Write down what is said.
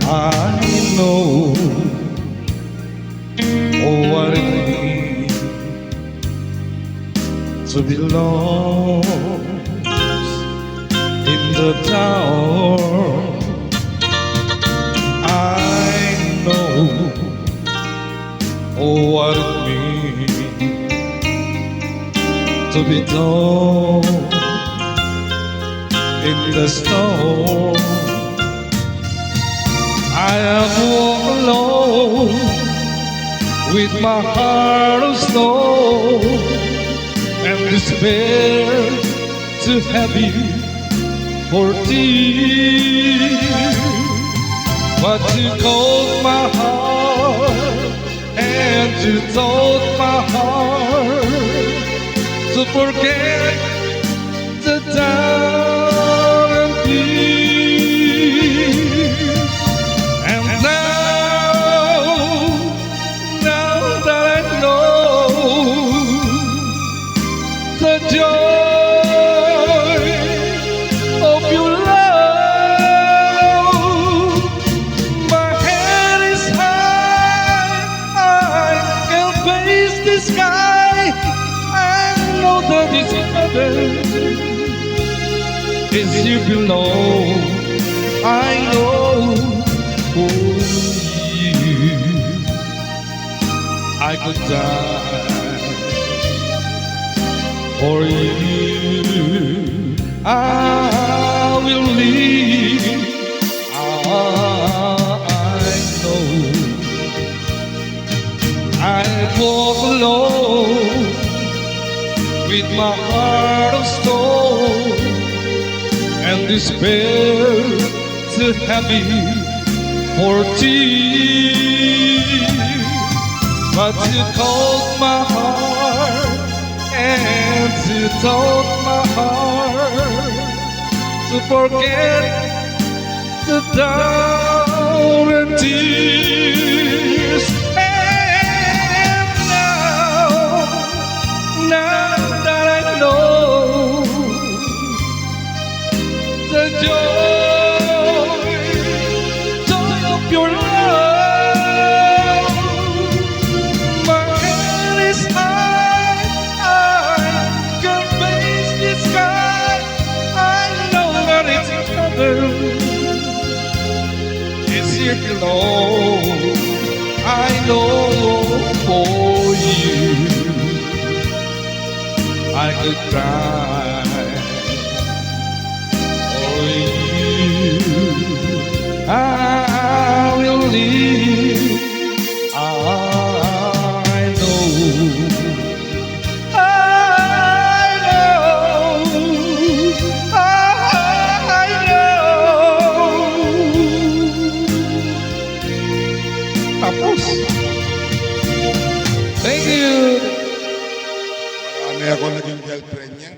I know what it means to belong in the tower. I know what it means to be down in the storm. I have walked alone with my heart of stone and despair too heavy for tears. But you called my heart and you told my heart to forget the doubt and fear. And now that I know the joy of your love, my head is high, I can face the sky. I know that it's heaven is you belong. I know for you I could die. For you I will live. I know I walk alone with my heart of stone and despair too heavy for tears. But you called my heart and you told my heart to forget the doubt and tears. And now that I know the joy of your love, my head is high, I can face the sky. I know that it's heaven, it's here below. I know for you I could cry. For you I will live. I know tapos. Thank you. Marami ako naging girlfriend niya.